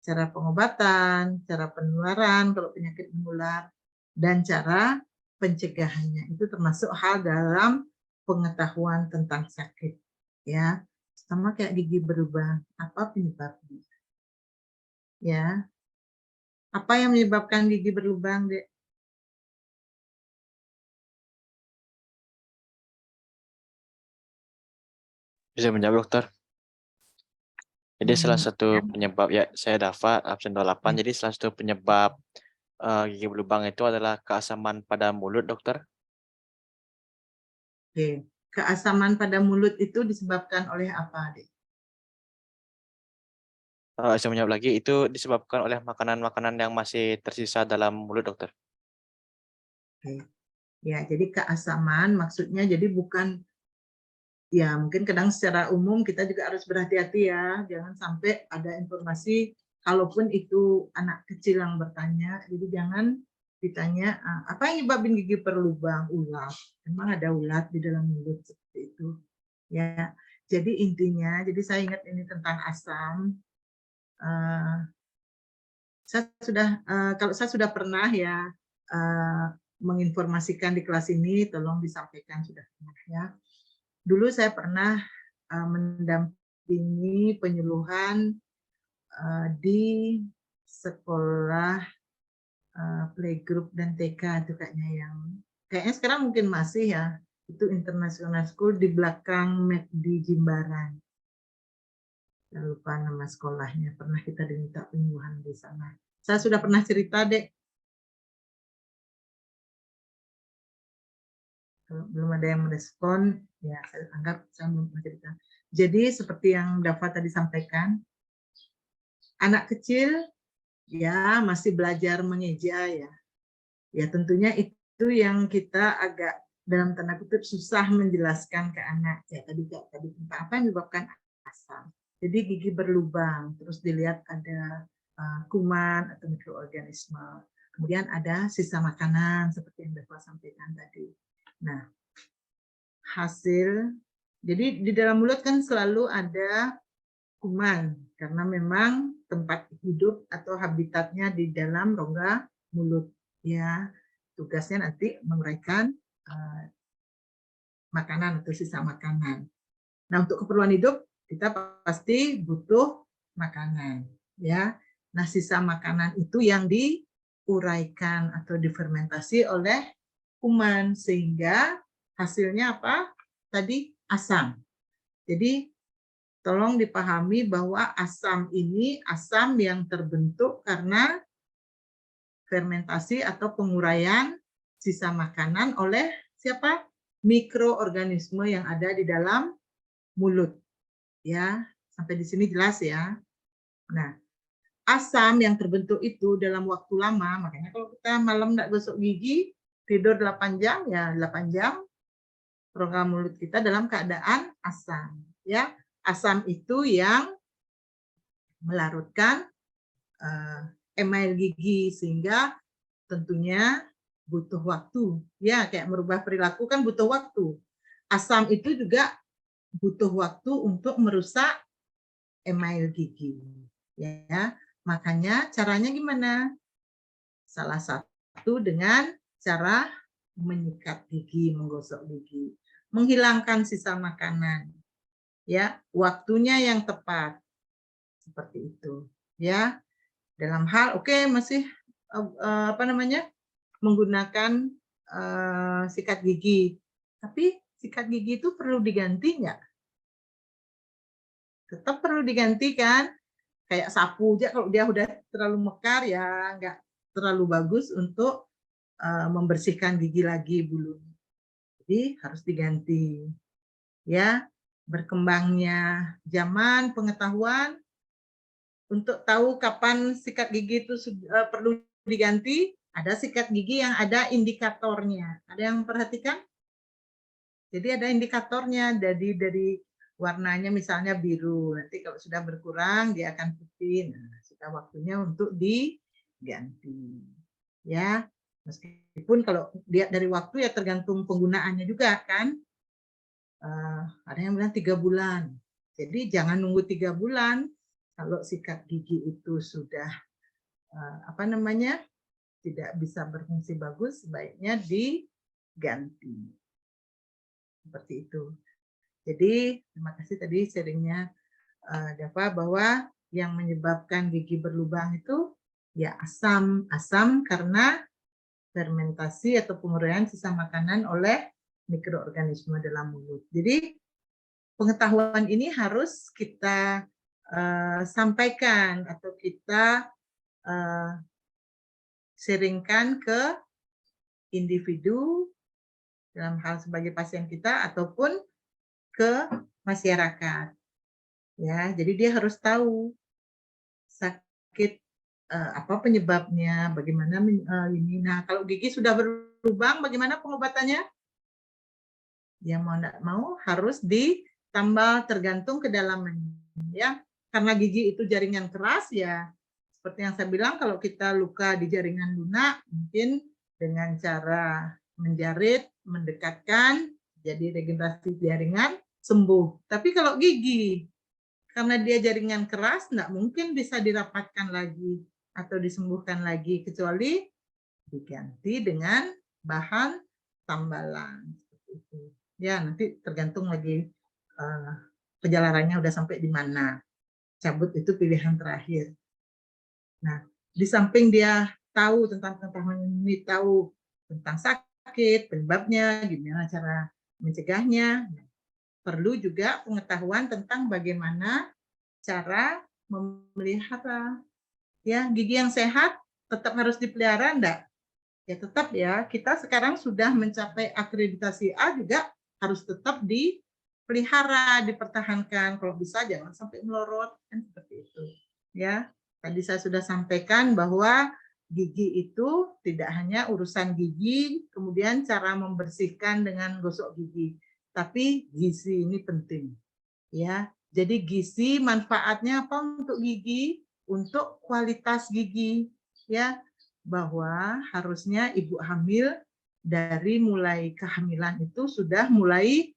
cara pengobatan, cara penularan kalau penyakit menular, dan cara pencegahannya. Itu termasuk hal dalam pengetahuan tentang sakit. Ya, sama kayak gigi berlubang, apa penyebabnya? Ya, apa yang menyebabkan gigi berlubang, Dek? Bisa menjawab, dokter. Jadi salah satu penyebab, ya saya Dava, absen 28, jadi salah satu penyebab gigi berlubang itu adalah keasaman pada mulut, dokter. Oke, keasaman pada mulut itu disebabkan oleh apa, Dek? Saya menjawab lagi, itu disebabkan oleh makanan-makanan yang masih tersisa dalam mulut, dokter. Oke. Ya, jadi keasaman maksudnya jadi bukan, ya mungkin kadang secara umum kita juga harus berhati-hati ya, jangan sampai ada informasi, kalaupun itu anak kecil yang bertanya, jadi jangan ditanya, apa yang nyebabin gigi berlubang? Ulat. Emang ada ulat di dalam mulut seperti itu. Ya, jadi intinya, jadi saya ingat ini tentang asam. Kalau saya sudah pernah ya menginformasikan di kelas ini, tolong disampaikan sudah pernah ya. Dulu saya pernah mendampingi penyuluhan di sekolah playgroup dan TK itu kayaknya sekarang mungkin masih ya, itu International School di belakang McD Jimbaran. Saya lupa nama sekolahnya, pernah kita diminta penyuluhan di sana. Saya sudah pernah cerita, Dek. Kalau belum ada yang merespon, ya saya anggap saya belum pernah cerita. Jadi seperti yang Dava tadi sampaikan, anak kecil ya masih belajar mengeja ya. Ya tentunya itu yang kita agak dalam tanda kutip susah menjelaskan ke anak. Ya tadi tentang apa yang menyebabkan asam. Jadi gigi berlubang, terus dilihat ada kuman atau mikroorganisme. Kemudian ada sisa makanan seperti yang Dava sampaikan tadi. Nah, jadi di dalam mulut kan selalu ada kuman karena memang tempat hidup atau habitatnya di dalam rongga mulut ya. Tugasnya nanti menguraikan makanan atau sisa makanan. Nah, untuk keperluan hidup kita pasti butuh makanan ya. Nah, sisa makanan itu yang diuraikan atau difermentasi oleh kuman sehingga hasilnya apa? Tadi asam. Jadi tolong dipahami bahwa asam ini asam yang terbentuk karena fermentasi atau penguraian sisa makanan oleh siapa? Mikroorganisme yang ada di dalam mulut. Ya, sampai di sini jelas ya. Nah, asam yang terbentuk itu dalam waktu lama, makanya kalau kita malam nggak gosok gigi, tidur 8 jam, ya 8 jam, program mulut kita dalam keadaan asam. Ya, asam itu yang melarutkan email gigi, sehingga tentunya butuh waktu. Ya, kayak merubah perilaku kan butuh waktu. Asam itu juga butuh waktu untuk merusak email gigi. Ya, makanya caranya gimana? Salah satu dengan cara menyikat gigi, menggosok gigi, menghilangkan sisa makanan. Ya, waktunya yang tepat. Seperti itu. Ya, dalam hal masih menggunakan sikat gigi. Tapi sikat gigi itu perlu diganti nggak? Tetap perlu diganti kan? Kayak sapu aja kalau dia udah terlalu mekar ya nggak terlalu bagus untuk membersihkan gigi lagi bulu. Jadi harus diganti. Ya, berkembangnya zaman pengetahuan untuk tahu kapan sikat gigi itu perlu diganti, ada sikat gigi yang ada indikatornya. Ada yang perhatikan? Jadi ada indikatornya, dari warnanya misalnya biru. Nanti kalau sudah berkurang dia akan putih. Nah, sudah waktunya untuk diganti. Ya, meskipun kalau lihat dari waktu ya tergantung penggunaannya juga kan. Ada yang bilang 3 bulan. Jadi jangan nunggu 3 bulan. Kalau sikat gigi itu sudah tidak bisa berfungsi bagus, sebaiknya diganti. Seperti itu. Jadi terima kasih tadi sharingnya Dava, bahwa yang menyebabkan gigi berlubang itu ya asam karena fermentasi atau penguraian sisa makanan oleh mikroorganisme dalam mulut. Jadi pengetahuan ini harus kita sampaikan atau kita sharingkan ke individu dalam hal sebagai pasien kita ataupun ke masyarakat. Ya, jadi dia harus tahu sakit apa penyebabnya, bagaimana ini. Nah, kalau gigi sudah berlubang, bagaimana pengobatannya? Ya mau tidak mau harus ditambal tergantung kedalamannya. Ya, karena gigi itu jaringan keras ya. Seperti yang saya bilang, kalau kita luka di jaringan lunak, mungkin dengan cara menjarit, mendekatkan, jadi regenerasi jaringan, sembuh. Tapi kalau gigi, karena dia jaringan keras, nggak mungkin bisa dirapatkan lagi atau disembuhkan lagi, kecuali diganti dengan bahan tambalan. Ya, nanti tergantung lagi penjelarannya udah sampai di mana. Cabut itu pilihan terakhir. Nah, di samping dia tahu tentang pengetahuan ini, tahu tentang sakit, penyebabnya, gimana cara mencegahnya, perlu juga pengetahuan tentang bagaimana cara memelihara. Ya, gigi yang sehat tetap harus dipelihara enggak? Ya tetap ya, kita sekarang sudah mencapai akreditasi A juga harus tetap dipelihara, dipertahankan. Kalau bisa jangan sampai melorot, kan seperti itu. Ya, tadi saya sudah sampaikan bahwa gigi itu tidak hanya urusan gigi, kemudian cara membersihkan dengan gosok gigi, tapi gizi ini penting. Ya, jadi gizi manfaatnya apa untuk gigi? Untuk kualitas gigi, ya, bahwa harusnya ibu hamil dari mulai kehamilan itu sudah mulai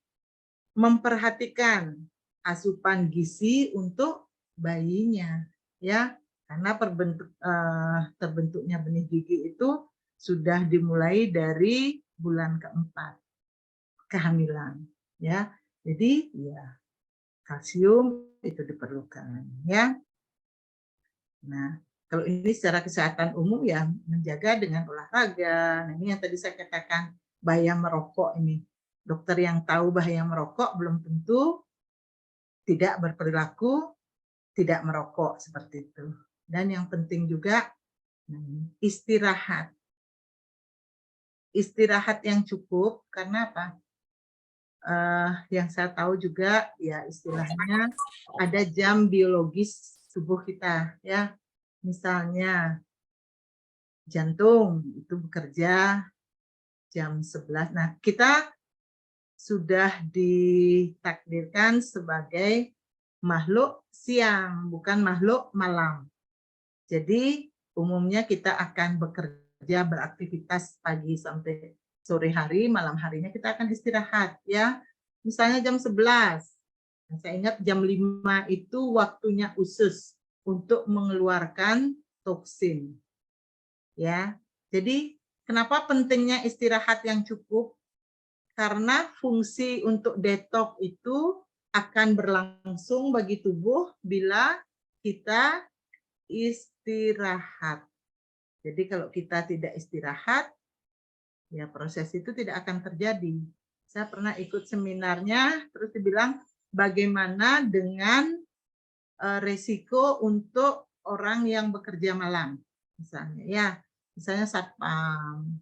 memperhatikan asupan gizi untuk bayinya, ya, karena terbentuknya benih gigi itu sudah dimulai dari bulan keempat kehamilan, ya. Jadi ya kalsium itu diperlukan, ya. Nah, kalau ini secara kesehatan umum ya menjaga dengan olahraga. Nah, ini yang tadi saya katakan bahaya merokok ini. Dokter yang tahu bahaya merokok belum tentu tidak berperilaku tidak merokok seperti itu. Dan yang penting juga istirahat. Istirahat yang cukup karena apa? Yang saya tahu juga ya istilahnya ada jam biologis tubuh kita ya. Misalnya jantung itu bekerja jam 11. Nah, kita sudah ditakdirkan sebagai makhluk siang, bukan makhluk malam. Jadi umumnya kita akan bekerja beraktivitas pagi sampai sore hari, malam harinya kita akan istirahat ya. Misalnya jam 11. Saya ingat jam 5 itu waktunya usus untuk mengeluarkan toksin. Ya. Jadi kenapa pentingnya istirahat yang cukup? Karena fungsi untuk detox itu akan berlangsung bagi tubuh bila kita istirahat. Jadi kalau kita tidak istirahat, ya proses itu tidak akan terjadi. Saya pernah ikut seminarnya, terus dibilang bagaimana dengan resiko untuk orang yang bekerja malam, misalnya. Ya, misalnya satpam,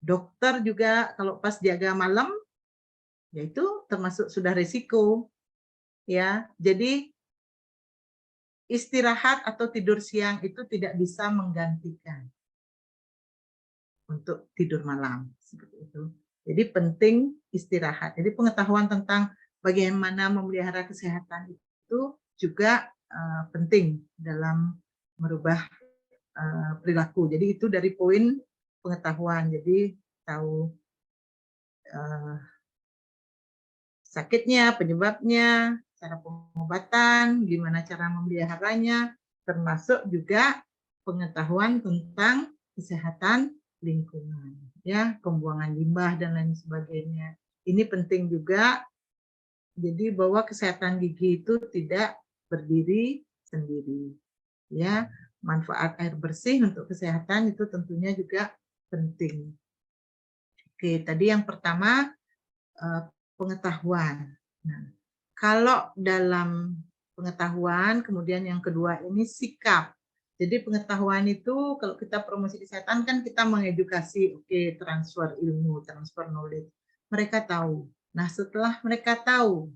dokter juga kalau pas jaga malam, yaitu termasuk sudah resiko. Ya, jadi istirahat atau tidur siang itu tidak bisa menggantikan untuk tidur malam seperti itu. Jadi penting istirahat. Jadi pengetahuan tentang bagaimana memelihara kesehatan itu juga penting dalam merubah perilaku. Jadi itu dari poin pengetahuan. Jadi tahu sakitnya, penyebabnya, cara pengobatan, gimana cara memeliharanya, termasuk juga pengetahuan tentang kesehatan lingkungan, ya, pembuangan limbah dan lain sebagainya. Ini penting juga. Jadi bahwa kesehatan gigi itu tidak berdiri sendiri, ya. Manfaat air bersih untuk kesehatan itu tentunya juga penting. Oke, tadi yang pertama pengetahuan. Nah, kalau dalam pengetahuan, kemudian yang kedua ini sikap. Jadi pengetahuan itu kalau kita promosi kesehatan kan kita mengedukasi, oke, transfer ilmu, transfer knowledge. Mereka tahu. Nah, setelah mereka tahu,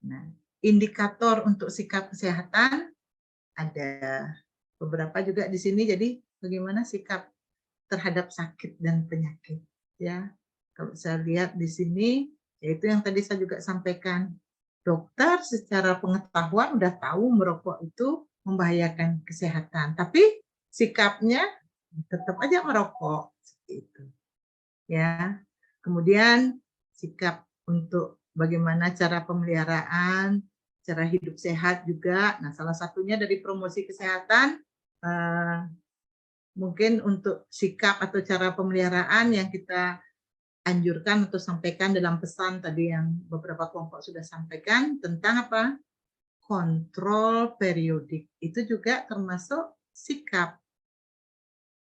nah, indikator untuk sikap kesehatan ada beberapa juga di sini. Jadi bagaimana sikap terhadap sakit dan penyakit, ya. Kalau saya lihat di sini, yaitu yang tadi saya juga sampaikan, dokter secara pengetahuan udah tahu merokok itu membahayakan kesehatan, tapi sikapnya tetap aja merokok, seperti itu. Ya. Kemudian sikap untuk bagaimana cara pemeliharaan, cara hidup sehat juga. Nah, salah satunya dari promosi kesehatan mungkin untuk sikap atau cara pemeliharaan yang kita anjurkan atau sampaikan dalam pesan tadi yang beberapa kelompok sudah sampaikan tentang apa? Kontrol periodik. Itu juga termasuk sikap.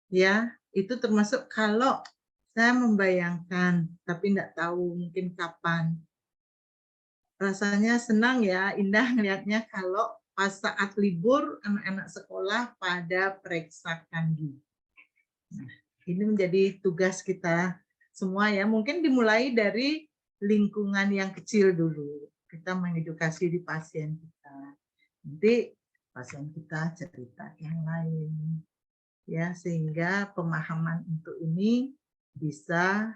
Ya, itu termasuk kalau saya membayangkan tapi tidak tahu mungkin kapan. Rasanya senang ya, indah ngelihatnya kalau pas saat libur anak-anak sekolah pada periksakan gigi. Nah, ini menjadi tugas kita semua ya. Mungkin dimulai dari lingkungan yang kecil dulu. Kita mengedukasi di pasien kita. Nanti pasien kita cerita yang lain. Ya, sehingga pemahaman untuk ini bisa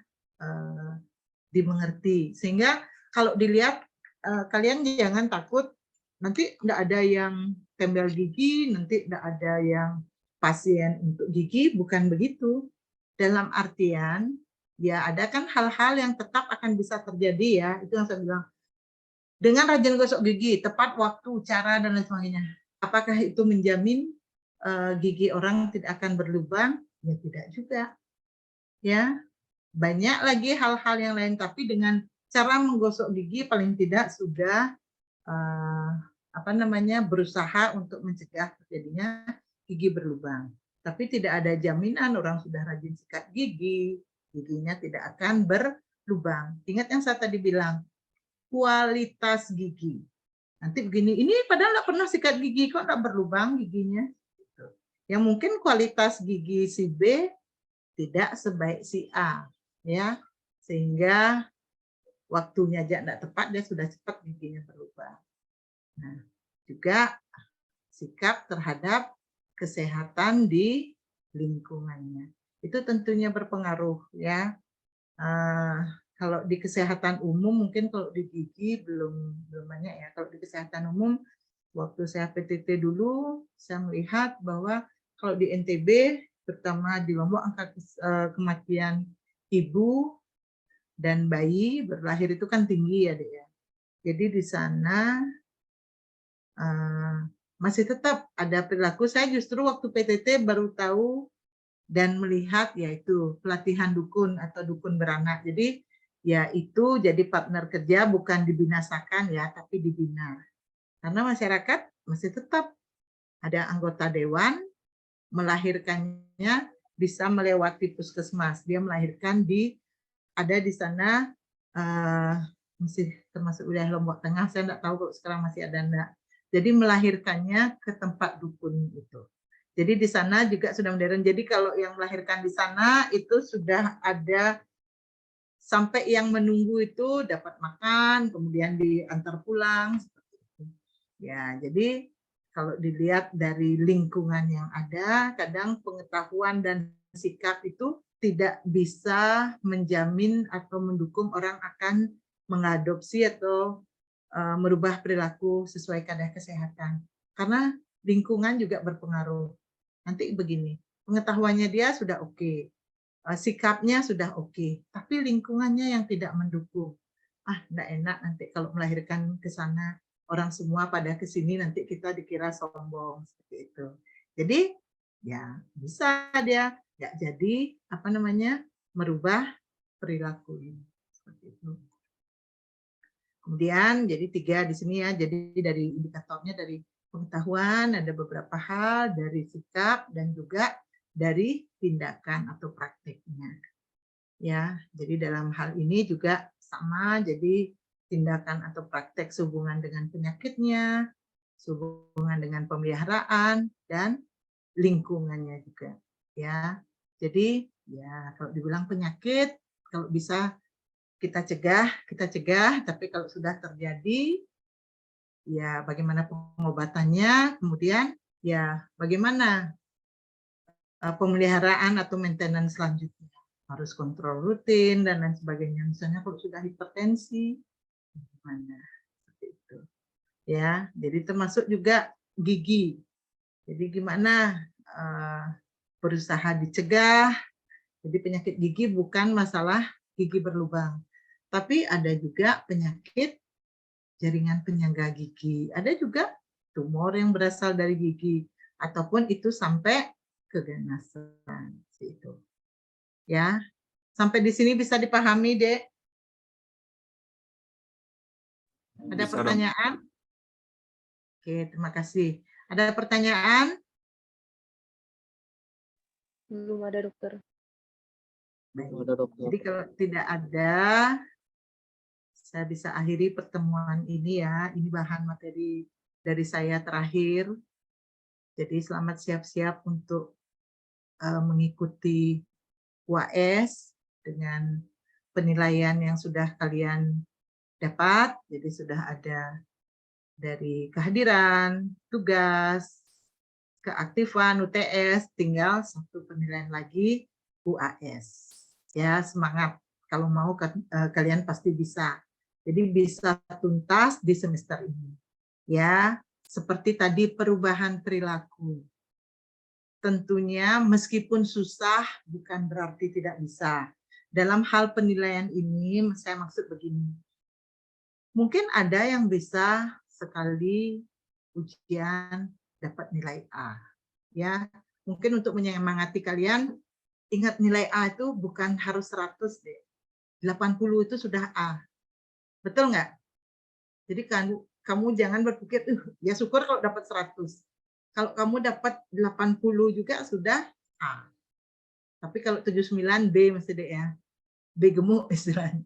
dimengerti. Sehingga kalau dilihat kalian jangan takut nanti tidak ada yang tembel gigi, nanti tidak ada yang pasien untuk gigi, bukan begitu. Dalam artian, ya ada kan hal-hal yang tetap akan bisa terjadi ya, itu yang saya bilang. Dengan rajin gosok gigi, tepat waktu, cara, dan lain sebagainya. Apakah itu menjamin gigi orang tidak akan berlubang? Ya tidak juga. Ya, banyak lagi hal-hal yang lain, tapi dengan cara menggosok gigi paling tidak sudah berusaha untuk mencegah terjadinya gigi berlubang. Tapi tidak ada jaminan orang sudah rajin sikat gigi, giginya tidak akan berlubang. Ingat yang saya tadi bilang, kualitas gigi. Nanti begini, ini padahal nggak pernah sikat gigi, kok nggak berlubang giginya. Gitu. Yang mungkin kualitas gigi si B tidak sebaik si A, ya, sehingga waktunya aja nggak tepat, dia sudah cepat giginya berubah. Nah, juga sikap terhadap kesehatan di lingkungannya. Itu tentunya berpengaruh, ya. Kalau di kesehatan umum mungkin kalau di gigi belum banyak ya. Kalau di kesehatan umum waktu saya PTT dulu saya melihat bahwa kalau di NTB terutama di Lombok angka kematian ibu dan bayi berlahir itu kan tinggi ya, Dek ya. Jadi di sana masih tetap ada perilaku. Saya justru waktu PTT baru tahu dan melihat yaitu pelatihan dukun atau dukun beranak. Jadi ya itu jadi partner kerja bukan dibinasakan ya, tapi dibina. Karena masyarakat masih tetap ada anggota dewan melahirkannya bisa melewati puskesmas. Dia melahirkan ada di sana masih termasuk wilayah Lombok Tengah. Saya tidak tahu kalau sekarang masih ada enggak. Jadi melahirkannya ke tempat dukun itu. Jadi di sana juga sudah modern. Jadi kalau yang melahirkan di sana itu sudah ada sampai yang menunggu itu dapat makan, kemudian diantar pulang. Seperti itu. Ya, jadi kalau dilihat dari lingkungan yang ada, kadang pengetahuan dan sikap itu tidak bisa menjamin atau mendukung orang akan mengadopsi atau merubah perilaku sesuai kadar kesehatan. Karena lingkungan juga berpengaruh. Nanti begini, pengetahuannya dia sudah oke, sikapnya sudah oke, tapi lingkungannya yang tidak mendukung. Enggak enak nanti kalau melahirkan ke sana, orang semua pada ke sini nanti kita dikira sombong seperti itu. Jadi ya bisa dia nggak jadi merubah perilaku ini. Seperti itu. Kemudian jadi 3 di sini ya, jadi dari indikatornya dari pengetahuan ada beberapa hal, dari sikap dan juga dari tindakan atau prakteknya. Ya, jadi dalam hal ini juga sama, jadi tindakan atau praktek sehubungan dengan penyakitnya, sehubungan dengan pemeliharaan dan lingkungannya juga. Ya, jadi ya kalau dibilang penyakit, kalau bisa kita cegah, tapi kalau sudah terjadi, ya bagaimana pengobatannya, kemudian ya bagaimana pemeliharaan atau maintenance selanjutnya. Harus kontrol rutin dan lain sebagainya. Misalnya kalau sudah hipertensi, gimana? Seperti itu. Ya, jadi termasuk juga gigi. Jadi gimana berusaha dicegah. Jadi penyakit gigi bukan masalah gigi berlubang. Tapi ada juga penyakit jaringan penyangga gigi. Ada juga tumor yang berasal dari gigi. Ataupun itu sampai keganasan. Itu. Ya, sampai di sini bisa dipahami, Dek? Ada pertanyaan? Oke, terima kasih. Ada pertanyaan? Belum ada, dokter. Baik. Jadi kalau tidak ada, saya bisa akhiri pertemuan ini ya. Ini bahan materi dari saya terakhir. Jadi selamat siap-siap untuk mengikuti UAS dengan penilaian yang sudah kalian dapat. Jadi sudah ada dari kehadiran, tugas, keaktifan, UTS, tinggal satu penilaian lagi, UAS. Ya, semangat. Kalau mau kalian pasti bisa. Jadi bisa tuntas di semester ini. Ya, seperti tadi perubahan perilaku. Tentunya meskipun susah bukan berarti tidak bisa. Dalam hal penilaian ini saya maksud begini. Mungkin ada yang bisa sekali ujian dapat nilai A. Ya, mungkin untuk menyemangati kalian, ingat nilai A itu bukan harus 100 deh. 80 itu sudah A. Betul nggak? Jadi kamu jangan berpikir, ya syukur kalau dapat 100. Kalau kamu dapat 80 juga sudah A. Tapi kalau 79 B mesti deh ya. B gemuk istilahnya.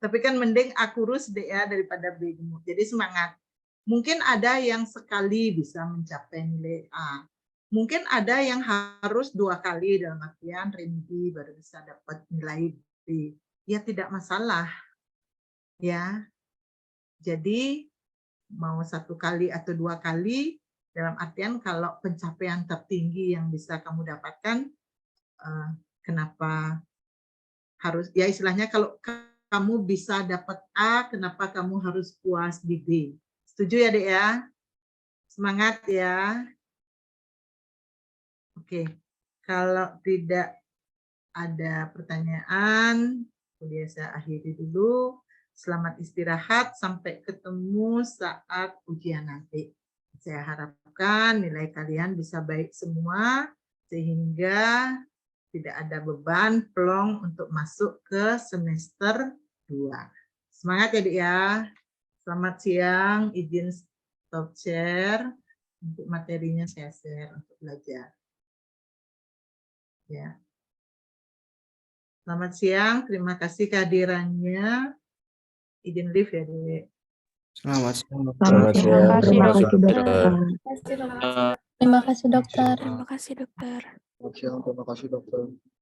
Tapi kan mending A kurus deh ya daripada B gemuk. Jadi semangat. Mungkin ada yang sekali bisa mencapai nilai A. Mungkin ada yang harus 2 kali dalam artian remedi baru bisa dapat nilai B. Ya tidak masalah. Ya. Jadi mau 1 kali atau 2 kali dalam artian kalau pencapaian tertinggi yang bisa kamu dapatkan, kenapa harus, ya istilahnya kalau kamu bisa dapat A, kenapa kamu harus puas di B? Setuju ya, Dek ya? Semangat ya. Oke, kalau tidak ada pertanyaan, kemudian saya akhiri dulu. Selamat istirahat, sampai ketemu saat ujian nanti. Saya harapkan nilai kalian bisa baik semua, sehingga tidak ada beban plong untuk masuk ke semester 2. Semangat ya, Dik ya. Selamat siang, izin stop share. Untuk materinya saya share untuk belajar. Ya. Selamat siang, terima kasih kehadirannya. Izin live ya, Dek. Selamat siang, dokter. Selamat siang. Terima kasih, dokter. Terima kasih, dokter. Terima kasih, dokter. Selamat siang, terima kasih dokter.